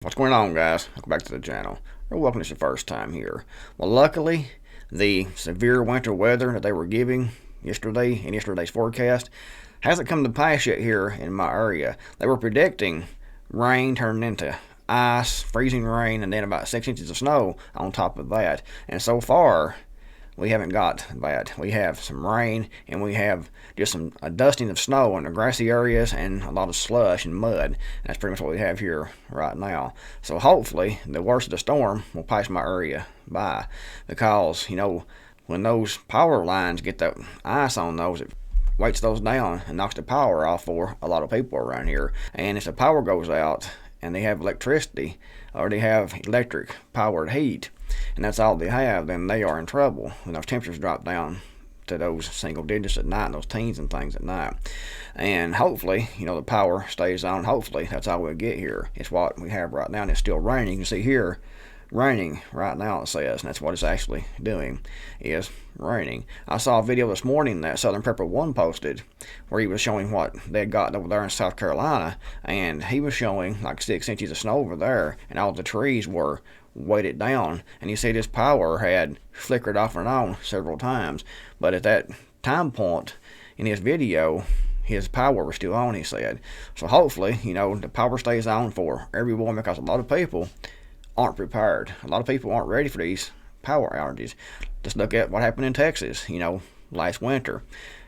What's going on, guys? Welcome back to the channel. Or welcome if it's your first time here. Well, luckily, the severe winter weather that they were giving yesterday in yesterday's forecast hasn't come to pass yet here in my area. They were predicting rain turning into ice, freezing rain, and then about 6 inches of snow on top of that. And so far, we haven't got that. We have some rain and we have just a dusting of snow in the grassy areas and a lot of slush and mud. That's pretty much what we have here right now. So hopefully the worst of the storm will pass my area by, because when those power lines get that ice on those, it weights those down and knocks the power off for a lot of people around here. And if the power goes out and they have electricity or they have electric powered heat, and that's all they have, then they are in trouble when those temperatures drop down to those single digits at night, those teens and things at night. And hopefully, the power stays on. Hopefully, that's all we'll get here. It's what we have right now, and it's still raining. You can see here, raining right now, it says, and that's what it's actually doing, is raining. I saw a video this morning that Southern Prepper 1 posted where he was showing what they had got over there in South Carolina, and he was showing like 6 inches of snow over there, and all the trees were weighted down, and you see this power had flickered off and on several times, but at that time point in his video, his power was still on, he said. So hopefully, the power stays on for everyone, because a lot of people aren't prepared. A lot of people aren't ready for these power outages. Just look at what happened in Texas, last winter.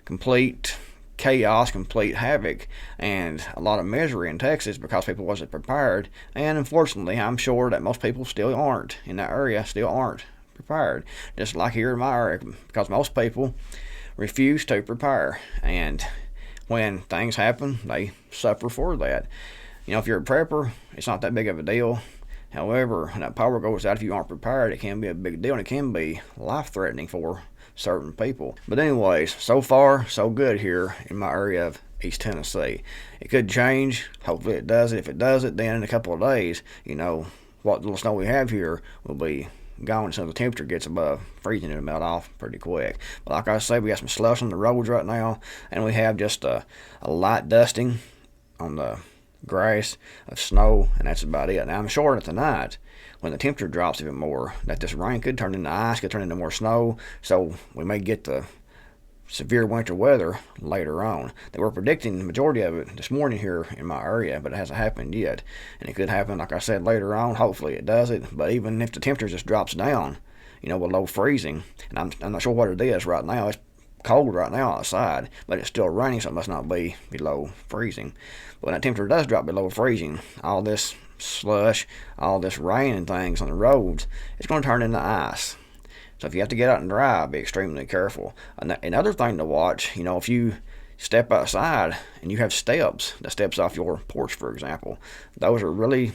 Complete chaos, complete havoc, and a lot of misery in Texas because people wasn't prepared. And unfortunately, I'm sure that most people still aren't in that area, still aren't prepared. Just like here in my area, because most people refuse to prepare. And when things happen, they suffer for that. If you're a prepper, it's not that big of a deal. However, when that power goes out, if you aren't prepared, it can be a big deal, and it can be life-threatening for certain people. But anyways, so far, so good here in my area of East Tennessee. It could change. Hopefully it does it. If it does it, then in a couple of days, what little snow we have here will be gone, so the temperature gets above freezing. It'll melt off pretty quick. But like I say, we got some slush on the roads right now, and we have just a light dusting on the grass of snow, and that's about it. Now I'm sure that tonight, when the temperature drops even more, that this rain could turn into ice, could turn into more snow, so we may get the severe winter weather later on. They were predicting the majority of it this morning here in my area, but it hasn't happened yet, and it could happen, like I said, later on. Hopefully it does it. But even if the temperature just drops down, below freezing, and I'm not sure what it is right now. It's cold right now outside, but it's still raining, so it must not be below freezing. But when that temperature does drop below freezing, all this slush, all this rain and things on the roads, it's going to turn into ice. So if you have to get out and drive, be extremely careful. Another thing to watch, if you step outside and you have steps, the steps off your porch, for example, those are really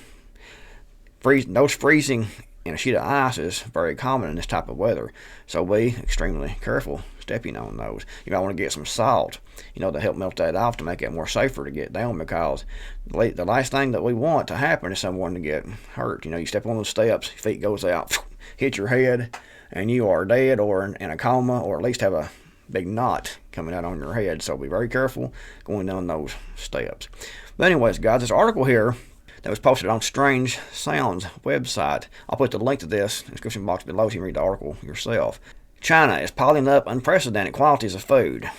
freezing in a sheet of ice is very common in this type of weather. So be extremely careful stepping on those. You might want to get some salt, to help melt that off, to make it more safer to get down, because the last thing that we want to happen is someone to get hurt. You step on those steps, your feet goes out, hit your head, and you are dead or in a coma, or at least have a big knot coming out on your head. So be very careful going down those steps. But anyways, guys, this article here that was posted on Strange Sounds website, I'll put the link to this in the description box below so you can read the article yourself. China is piling up unprecedented quantities of food,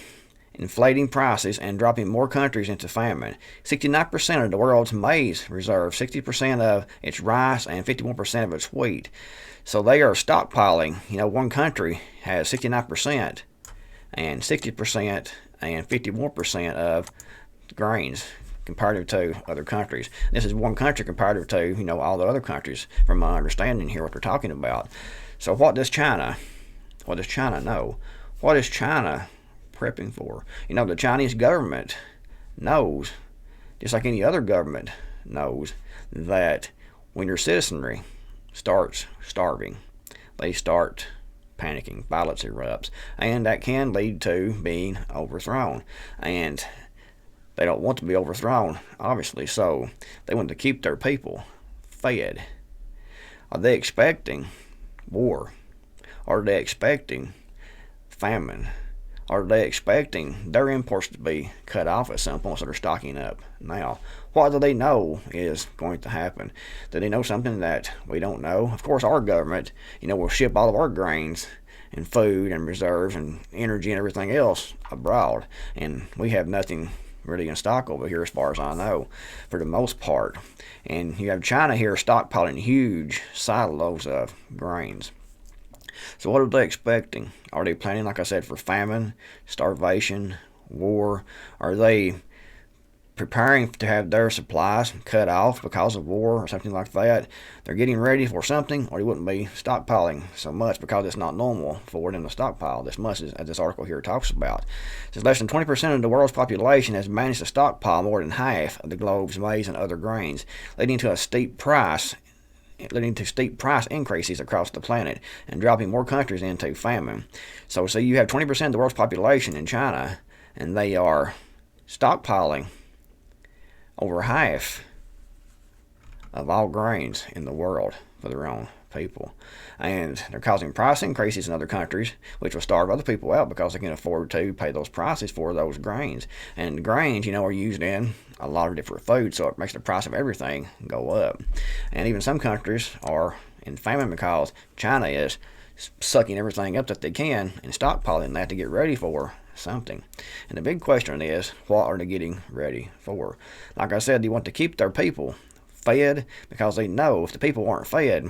inflating prices and dropping more countries into famine. 69% of the world's maize reserves, 60% of its rice, and 51% of its wheat. So they are stockpiling. One country has 69% and 60% and 51% of grains comparative to other countries. This is one country comparative to, all the other countries, from my understanding here, what they're talking about. So what does China know? What is China prepping for? The Chinese government knows, just like any other government knows, that when your citizenry starts starving, they start panicking, violence erupts, and that can lead to being overthrown. And they don't want to be overthrown, obviously, so they want to keep their people fed. Are they expecting war? Are they expecting famine? Are they expecting their imports to be cut off at some point, so they're stocking up now? What do they know is going to happen? Do they know something that we don't know? Of course, our government, will ship all of our grains and food and reserves and energy and everything else abroad, and we have nothing really in stock over here as far as I know, for the most part. And you have China here stockpiling huge silos of grains. So what are they expecting? Are they planning, like I said, for famine, starvation, war? Are they preparing to have their supplies cut off because of war or something like that? They're getting ready for something, or they wouldn't be stockpiling so much, because it's not normal for them to stockpile this much, as this article here talks about. It says less than 20% of the world's population has managed to stockpile more than half of the globe's maize and other grains, leading to steep price increases across the planet and dropping more countries into famine. So you have 20% of the world's population in China, and they are stockpiling over half of all grains in the world for their own people. And they're causing price increases in other countries, which will starve other people out because they can afford to pay those prices for those grains. And grains, are used in a lot of different foods, so it makes the price of everything go up. And even some countries are in famine because China is sucking everything up that they can and stockpiling that to get ready for something. And the big question is, what are they getting ready for? Like I said, they want to keep their people fed, because they know if the people aren't fed,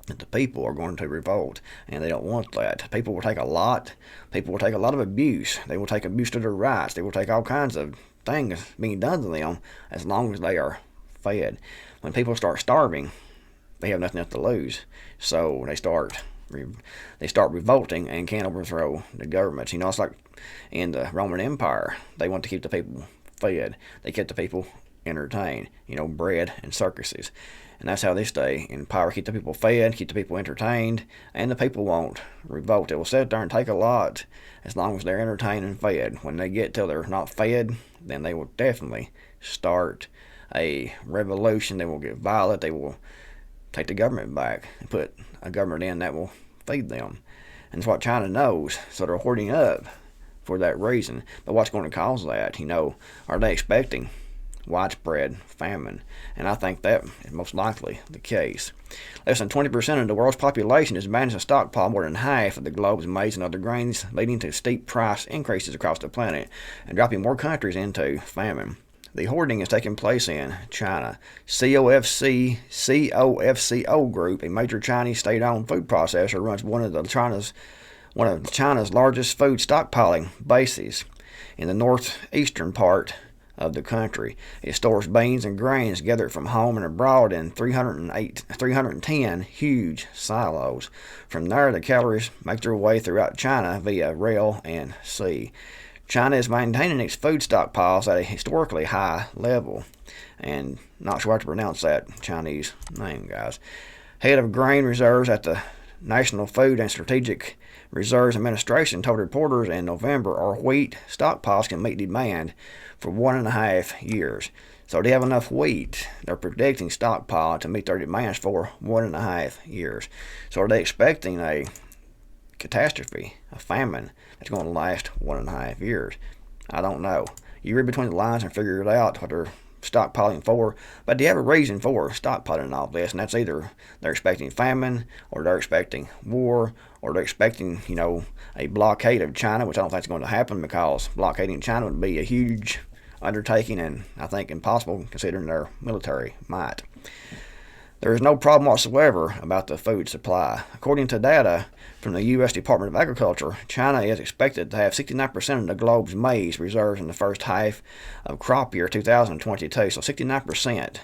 that the people are going to revolt, and they don't want that. People will take a lot of abuse. They will take abuse to their rights. They will take all kinds of things being done to them as long as they are fed. When people start starving, they have nothing else to lose, so they start revolting and can't overthrow the governments. It's like in the Roman Empire, they want to keep the people fed. They kept the people entertained, bread and circuses. And that's how they stay in power. Keep the people fed, keep the people entertained, and the people won't revolt. They will sit there and take a lot as long as they're entertained and fed. When they get till they're not fed, then they will definitely start a revolution. They will get violent. They will take the government back and put a government in that will feed them. And it's what China knows, so they're hoarding up for that reason. But what's going to cause that? Are they expecting widespread famine? And I think that is most likely the case. Less than 20% of the world's population has managed to stockpile more than half of the globe's maize and other grains, leading to steep price increases across the planet and dropping more countries into famine. The hoarding is taking place in China. COFCO Group, a major Chinese state-owned food processor, runs one of China's largest food stockpiling bases in the northeastern part of the country. It stores beans and grains gathered from home and abroad in 310 huge silos. From there, the calories make their way throughout China via rail and sea. China is maintaining its food stockpiles at a historically high level. And not sure how to pronounce that Chinese name, guys. Head of grain reserves at the National Food and Strategic Reserves Administration told reporters in November our wheat stockpiles can meet demand for 1.5 years. So they have enough wheat. They're predicting stockpile to meet their demands for 1.5 years. So are they expecting a catastrophe, a famine that's going to last 1.5 years? I don't know. You read between the lines and figure it out what they're stockpiling for, but they have a reason for stockpiling all this, and that's either they're expecting famine, or they're expecting war, or they're expecting, a blockade of China, which I don't think is going to happen, because blockading China would be a huge undertaking, and I think impossible considering their military might. There is no problem whatsoever about the food supply. According to data from the U.S. Department of Agriculture, China is expected to have 69% of the globe's maize reserves in the first half of crop year 2022. So 69%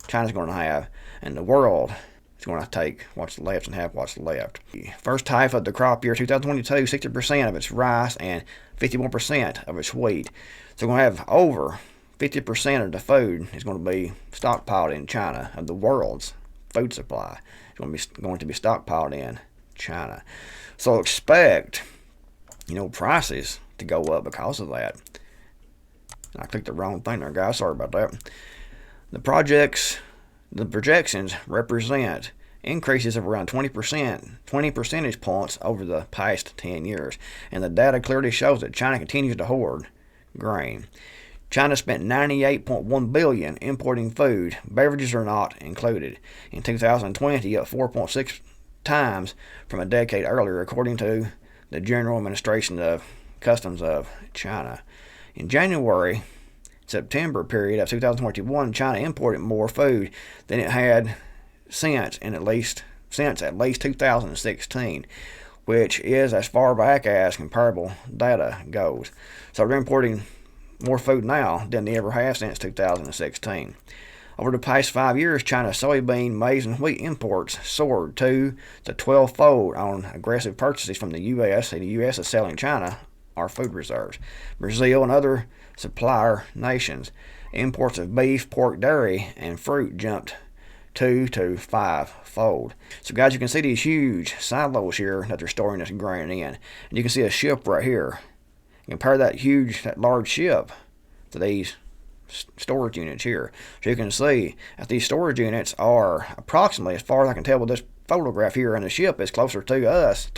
China's going to have, and the world is going to take what's left and have what's left. First half of the crop year 2022, 60% of its rice and 51% of its wheat. So we're going to have over 50% of the food is going to be stockpiled in China, of the world's food supply. It's going to be stockpiled in China. So expect, prices to go up because of that. I clicked the wrong thing there, guys. Sorry about that. The projections represent increases of around 20 percentage points over the past 10 years. And the data clearly shows that China continues to hoard grain. China spent $98.1 billion importing food. Beverages are not included. In 2020, up 4.6 times from a decade earlier, according to the General Administration of Customs of China. In January September period of 2021, China imported more food than it had since at least 2016, which is as far back as comparable data goes. So they're importing more food now than they ever have since 2016. Over the past 5 years, China's soybean, maize, and wheat imports soared 2 to 12-fold on aggressive purchases from the U.S. The U.S. is selling China our food reserves. Brazil and other supplier nations. Imports of beef, pork, dairy, and fruit jumped 2 to 5-fold. So guys, you can see these huge silos here that they're storing this grain in. And you can see a ship right here. Compare that large ship to these storage units here. So you can see that these storage units are approximately, as far as I can tell with this photograph here, and the ship is closer to us,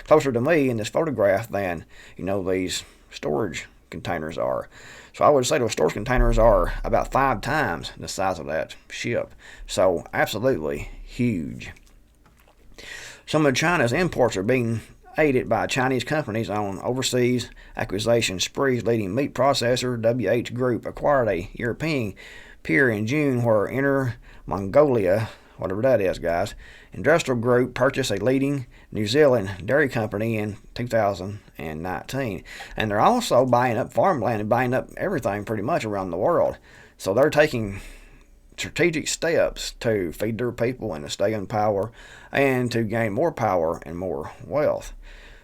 closer to me in this photograph than, these storage containers are. So I would say those storage containers are about 5 times the size of that ship. So absolutely huge. Some of China's imports are being aided by Chinese companies on overseas acquisition sprees. Leading meat processor WH Group acquired a European peer in June, where Inner Mongolia, whatever that is, guys, Industrial Group purchased a leading New Zealand dairy company in 2019. And they're also buying up farmland and buying up everything pretty much around the world. So they're taking strategic steps to feed their people and to stay in power and to gain more power and more wealth.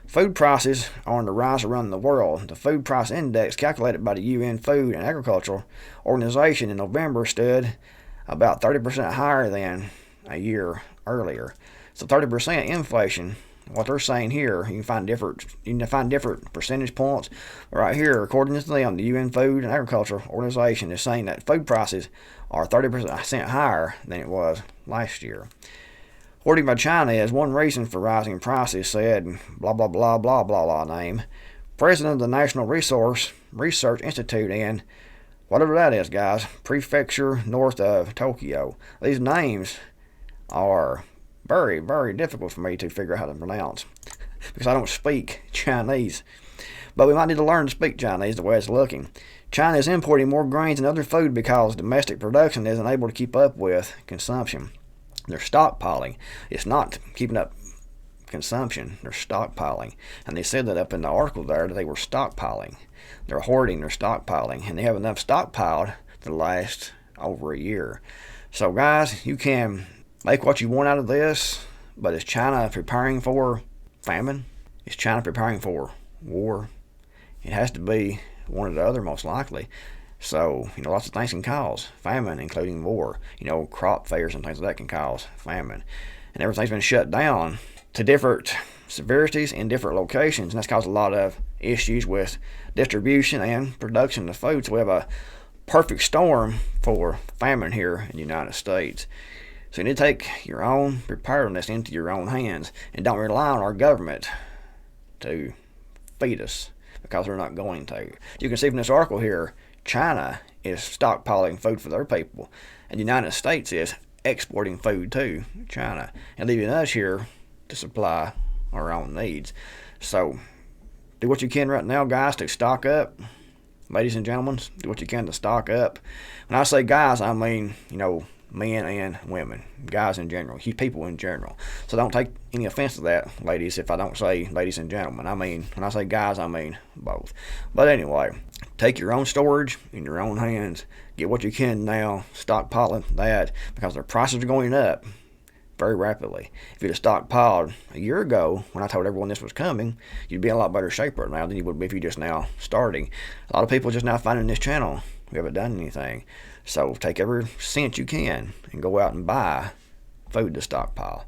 Food prices are on the rise around the world. The Food Price Index, calculated by the UN Food and Agriculture Organization in November, stood about 30% higher than a year earlier. So 30% inflation. What they're saying here, you can find different percentage points. Right here, according to them, the UN Food and Agriculture Organization is saying that food prices are 30% higher than it was last year. Hoarding by China is one reason for rising prices, said blah blah blah blah blah blah name, president of the National Resource Research Institute in whatever that is, guys, prefecture north of Tokyo. These names are very, very difficult for me to figure out how to pronounce because I don't speak Chinese. But we might need to learn to speak Chinese the way it's looking. China is importing more grains and other food because domestic production isn't able to keep up with consumption. They're stockpiling. It's not keeping up consumption. They're stockpiling. And they said that up in the article there that they were stockpiling. They're hoarding, they're stockpiling. And they have enough stockpiled to last over a year. So guys, you can make what you want out of this, but is China preparing for famine? Is China preparing for war? It has to be one or the other, most likely. So, lots of things can cause famine, including war. Crop failures and things like that can cause famine. And everything's been shut down to different severities in different locations, and that's caused a lot of issues with distribution and production of food. So we have a perfect storm for famine here in the United States. So you need to take your own preparedness into your own hands and don't rely on our government to feed us, because they're not going to. You can see from this article here, China is stockpiling food for their people, and the United States is exporting food to China and leaving us here to supply our own needs. So do what you can right now, guys, to stock up. Ladies and gentlemen, do what you can to stock up. When I say guys, I mean, men and women, guys in general, people in general. So don't take any offense to that, ladies, if I don't say ladies and gentlemen. I mean, when I say guys, I mean both. But anyway, take your own storage in your own hands. Get what you can now, stockpiling that, because their prices are going up very rapidly. If you'd have stockpiled a year ago, when I told everyone this was coming, you'd be in a lot better shape right now than you would be if you're just now starting. A lot of people just now finding this channel who haven't done anything. So take every cent you can and go out and buy food to stockpile.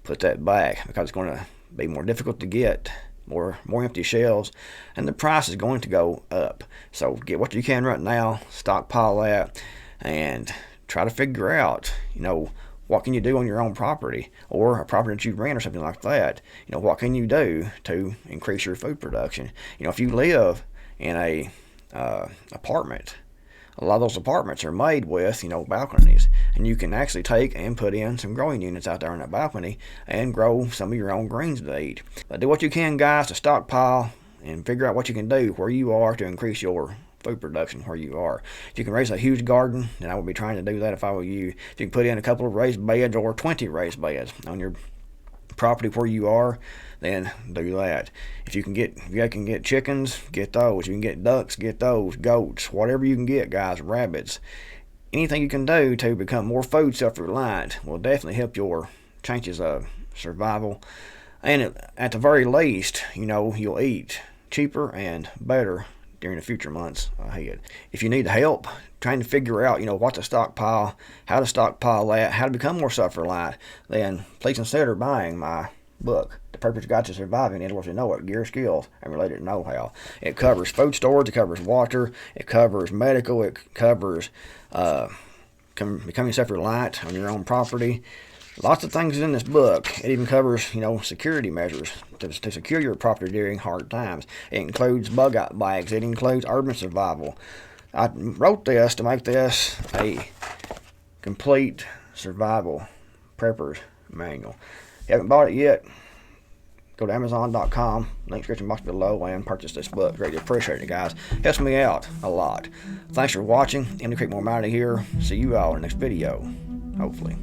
Put that back, because it's going to be more difficult to get, more empty shelves, and the price is going to go up. So get what you can right now, stockpile that, and try to figure out, what can you do on your own property or a property that you rent or something like that. What can you do to increase your food production? If you live in a apartment A lot of those apartments are made with, balconies, and you can actually take and put in some growing units out there on that balcony and grow some of your own greens to eat. But do what you can, guys, to stockpile and figure out what you can do where you are to increase your food production where you are. If you can raise a huge garden, then I would be trying to do that if I were you. If you can put in a couple of raised beds or 20 raised beds on your property where you are, then do that. If you can get chickens, get those. You can get ducks, get those. Goats, whatever you can get, guys, rabbits. Anything you can do to become more food self-reliant will definitely help your chances of survival. And at the very least, you'll eat cheaper and better during the future months ahead. If you need help trying to figure out, what to stockpile, how to stockpile that, how to become more self-reliant, then please consider buying my book, The Purpose Guide to Surviving in Order to Know It, Gear, Skills, and Related Know-How. It covers food storage, it covers water, it covers medical, it covers becoming self-reliant on your own property. Lots of things in this book. It even covers, security measures to secure your property during hard times. It includes bug out bags. It includes urban survival. I wrote this to make this a complete survival prepper's manual. If you haven't bought it yet, go to Amazon.com, link description box below, and purchase this book. Greatly appreciate it, guys. Helps me out a lot. Thanks for watching. Creekmore out of here. See you all in the next video, hopefully.